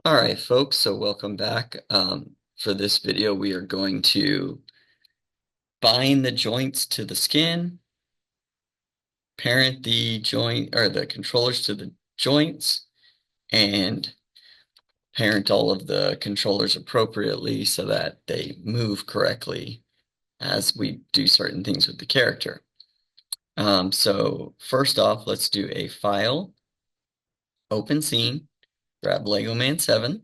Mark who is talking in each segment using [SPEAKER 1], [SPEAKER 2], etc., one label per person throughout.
[SPEAKER 1] All right, folks, so welcome back. For this video, we are going to bind the joints to the skin, parent the joint or the controllers to the joints, and parent all of the controllers appropriately so that they move correctly as we do certain things with the character. So first off, let's do a file, open scene, grab LEGO Man 7,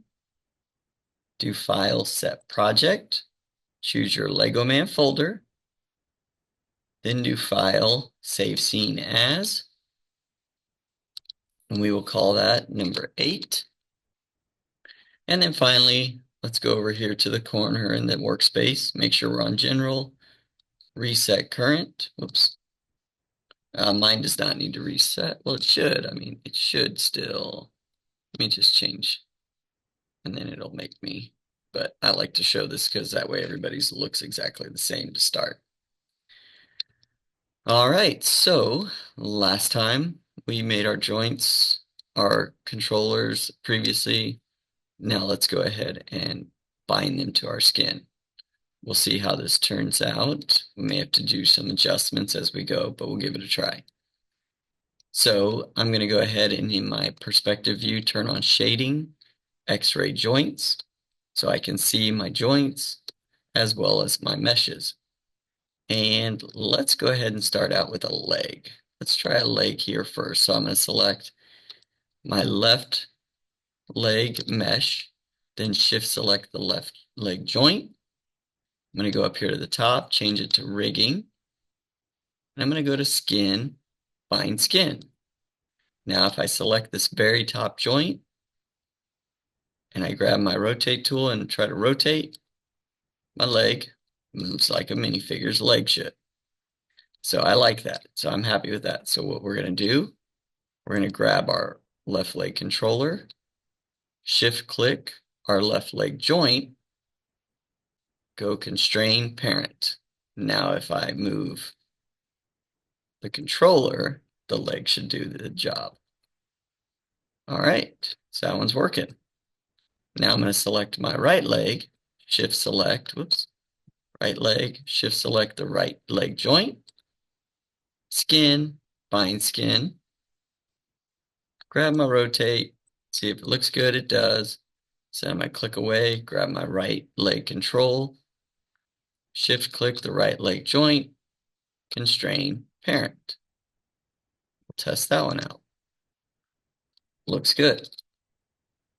[SPEAKER 1] do file, set project, choose your LEGO Man folder, then do file, save scene as, and we will call that number 8. And then finally, let's go over here to the corner in the workspace, make sure we're on general, reset current. Whoops. Mine does not need to reset. Well, it should. I mean, it should still. Let me just change, and then it'll make me. But I like to show this because that way everybody's looks exactly the same to start. All right, so last time we made our joints, our controllers previously. Now let's go ahead and bind them to our skin. We'll see how this turns out. We may have to do some adjustments as we go, but we'll give it a try. So I'm going to go ahead and in my perspective view, turn on shading, X-ray joints, so I can see my joints as well as my meshes. And let's go ahead and start out with a leg. Let's try a leg here first. So I'm going to select my left leg mesh, then shift select the left leg joint. I'm going to go up here to the top, change it to rigging. And I'm going to go to skin, bind skin. Now if I select this very top joint and I grab my rotate tool and try to rotate, my leg moves like a minifigure's leg should. So I like that. So I'm happy with that. So what we're going to do, we're going to grab our left leg controller, shift click our left leg joint, go constrain parent. Now if I move the controller, the leg should do the job. All right, so that one's working. Now I'm going to select my right leg, shift select, whoops, right leg, shift select the right leg joint, skin, bind skin, grab my rotate, see if it looks good, it does. Send my click away, grab my right leg control, shift click the right leg joint, constrain parent. We'll test that one out. Looks good.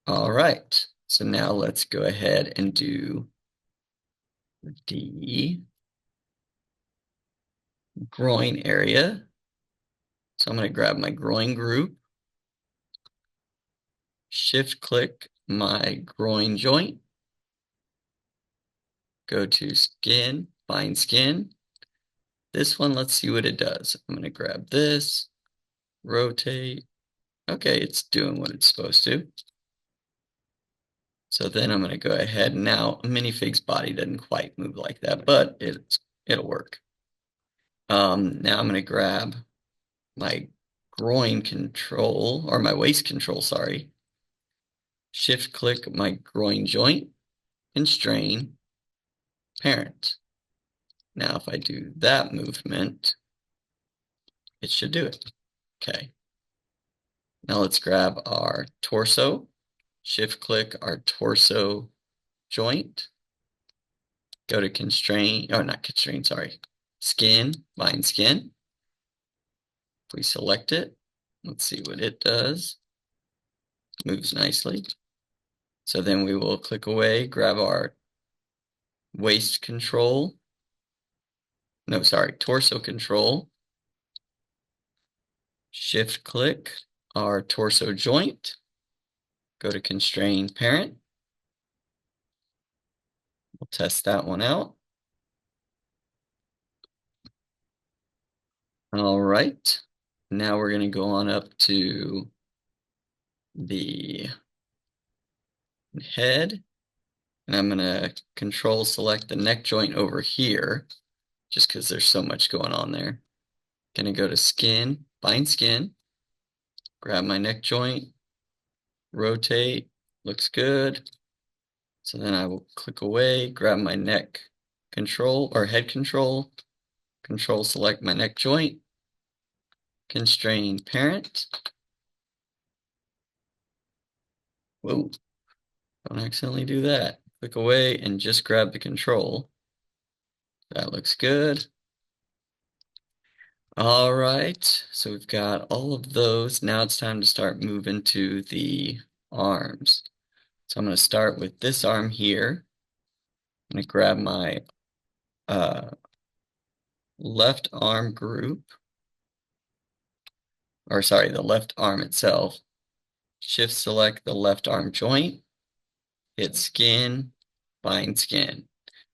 [SPEAKER 1] All right, so now let's go ahead and do the groin area. So I'm going to grab my groin group, shift click my groin joint, go to skin, bind skin. This one, let's see what it does. I'm going to grab this, rotate. Okay, it's doing what it's supposed to. So then I'm going to go ahead. Now, a minifig's body doesn't quite move like that, but it'll work. Now I'm going to grab my groin control, or my waist control, sorry. Shift click my groin joint, constrain parent. Now if I do that movement, it should do it. Okay. Now let's grab our torso, shift click our torso joint, go to constrain, or not constrain, sorry, skin, bind skin. If we select it, let's see what it does. Moves nicely. So then we will click away, grab our waist control. No, sorry, torso control. Shift click our torso joint. Go to constrain parent. We'll test that one out. All right. Now we're going to go on up to the head. And I'm going to control select the neck joint over here, just because there's so much going on there. Going to go to skin, bind skin, grab my neck joint, rotate, Looks good. So then I will click away, grab my neck control or head control, control select my neck joint, constrain parent. Whoa, don't accidentally do that. Click away and just grab the control. That looks good. All right, so we've got all of those. Now it's time to start moving to the arms. So I'm going to start with this arm here. I'm going to grab my left arm group, or sorry, the left arm itself. Shift select the left arm joint, hit skin, bind skin.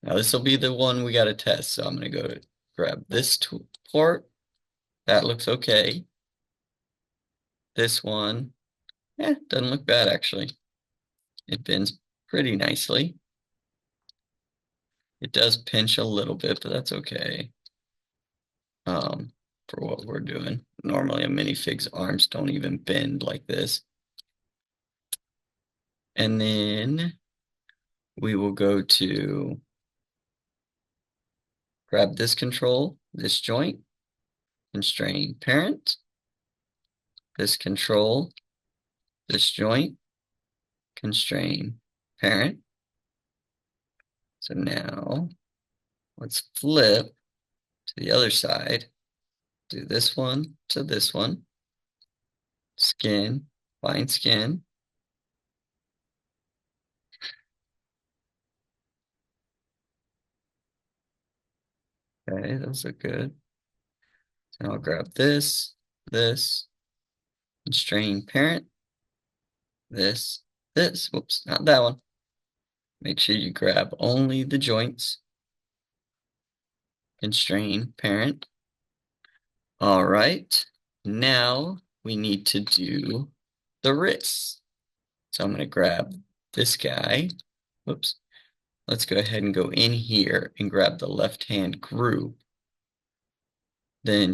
[SPEAKER 1] Now this will be the one we got to test. So I'm going to go grab this port. That looks okay. This one, doesn't look bad actually. It bends pretty nicely. It does pinch a little bit, but that's okay. For what we're doing. Normally a minifig's arms don't even bend like this. And then we will go to grab this control, this joint, constrain parent, this control, this joint, constrain parent. So now let's flip to the other side. Do this one to this one. Skin, bind skin. Okay, those look good. So I'll grab this, constrain parent, this. Whoops, not that one. Make sure you grab only the joints. Constrain parent. All right, now we need to do the wrists. So I'm going to grab this guy. Whoops. Let's go ahead and go in here and grab the left hand group. Then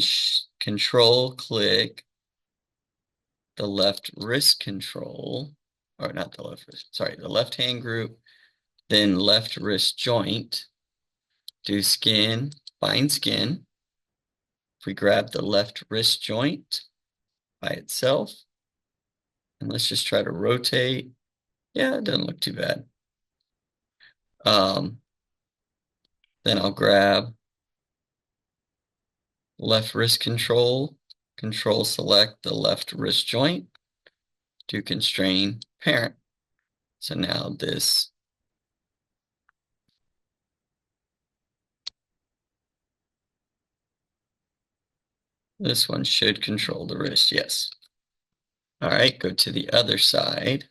[SPEAKER 1] control click the left wrist control, or not the left wrist, sorry, the left hand group, then left wrist joint, do skin, bind skin. If we grab the left wrist joint by itself, and let's just try to rotate. Yeah, it doesn't look too bad. Then I'll grab left wrist control, control select the left wrist joint, to constrain parent. So now this one should control the wrist, yes. All right, go to the other side.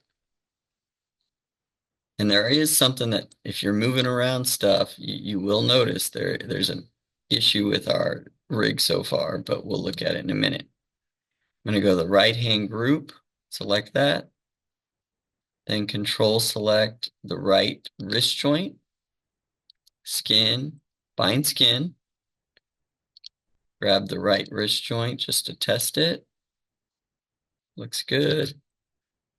[SPEAKER 1] And there is something that if you're moving around stuff, you will notice there's an issue with our rig so far, but we'll look at it in a minute. I'm going to go to the right hand group, select that, then control select the right wrist joint, skin, bind skin, grab the right wrist joint just to test it. Looks good.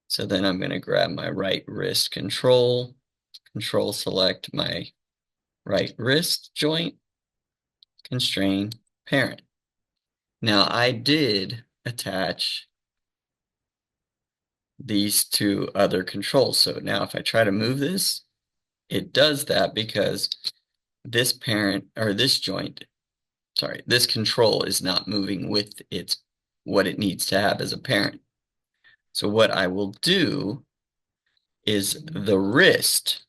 [SPEAKER 1] So then I'm going to grab my right wrist control, control select my right wrist joint, constrain parent. Now I did attach these two other controls. So now if I try to move this, it does that because this parent or this joint, sorry, this control is not moving with what it needs to have as a parent. So what I will do is the wrist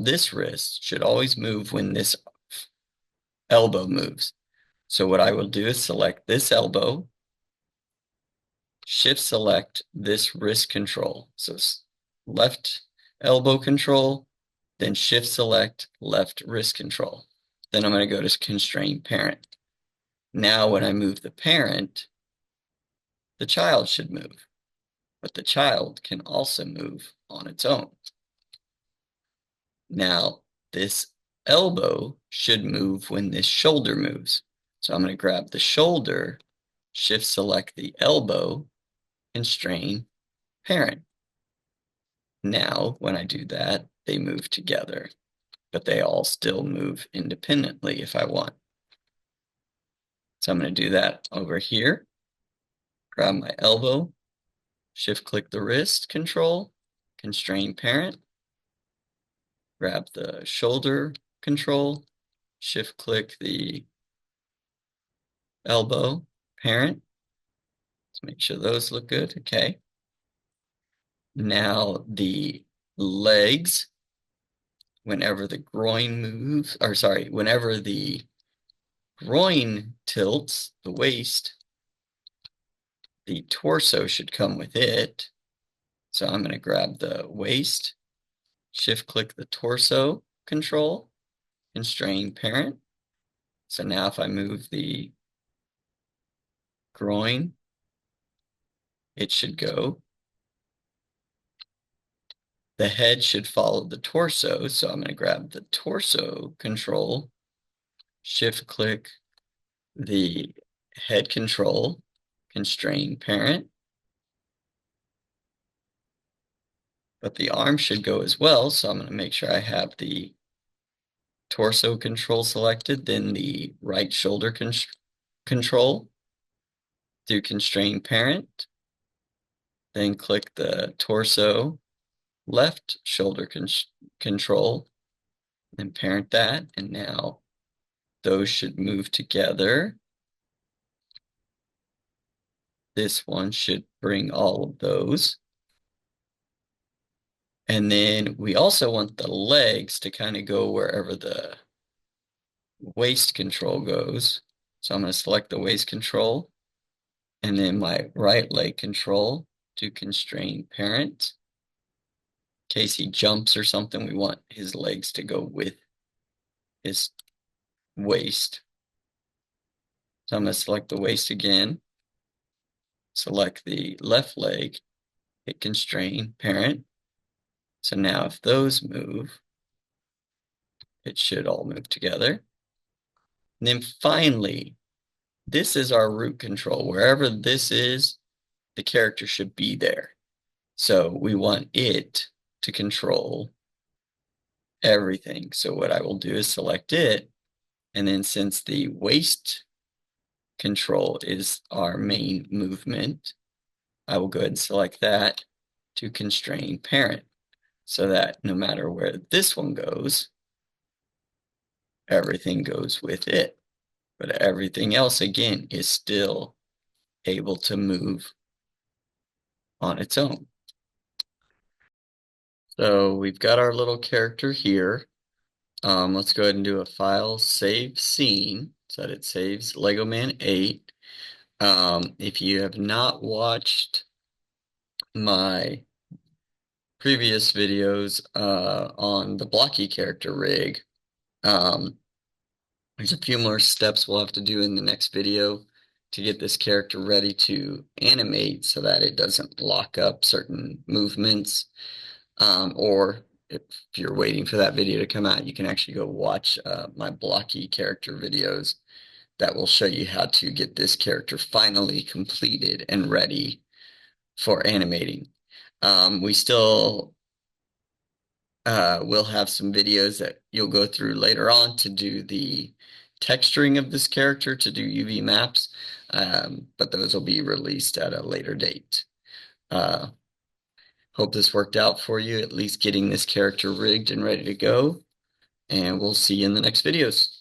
[SPEAKER 1] this wrist should always move when this elbow moves. So what I will do is select this elbow, shift select this wrist control. So left elbow control, then shift select left wrist control. Then I'm going to go to constrain parent. Now when I move the parent, the child should move, but the child can also move on its own. Now this elbow should move when this shoulder moves. So I'm going to grab the shoulder, shift select the elbow, constrain parent. Now, when I do that, they move together, but they all still move independently if I want. So I'm going to do that over here. Grab my elbow, shift click the wrist control, constrain parent, grab the shoulder control, shift click the elbow parent. Let's make sure those look good. Okay. Now the legs, whenever the groin moves, or sorry, whenever the groin tilts, the waist, the torso should come with it. So I'm going to grab the waist, shift click the torso control, constrain parent. So now if I move the groin, it should go. The head should follow the torso. So I'm going to grab the torso control, shift click the head control, constrain parent. But the arm should go as well. So I'm going to make sure I have the torso control selected, then the right shoulder control, do constrain parent, then click the torso left shoulder control, and parent that, and now those should move together. This one should bring all of those. And then we also want the legs to kind of go wherever the waist control goes. So I'm going to select the waist control, and then my right leg control to constrain parent. In case he jumps or something, we want his legs to go with his waist. So I'm going to select the waist again, select the left leg, hit constrain parent. So now if those move, it should all move together. And then finally, this is our root control. Wherever this is, the character should be there. So we want it to control everything. So what I will do is select it. And then since the waist control is our main movement, I will go ahead and select that to constrain parent so that no matter where this one goes, everything goes with it. But everything else, again, is still able to move on its own. So we've got our little character here. Let's go ahead and do a file save scene so that it saves Lego Man 8. If you have not watched my previous videos on the blocky character rig, there's a few more steps we'll have to do in the next video to get this character ready to animate so that it doesn't lock up certain movements. Or if you're waiting for that video to come out, you can actually go watch my blocky character videos that will show you how to get this character finally completed and ready for animating. We still will have some videos that you'll go through later on to do the texturing of this character, to do UV maps, but those will be released at a later date. Hope this worked out for you, at least getting this character rigged and ready to go, and we'll see you in the next videos.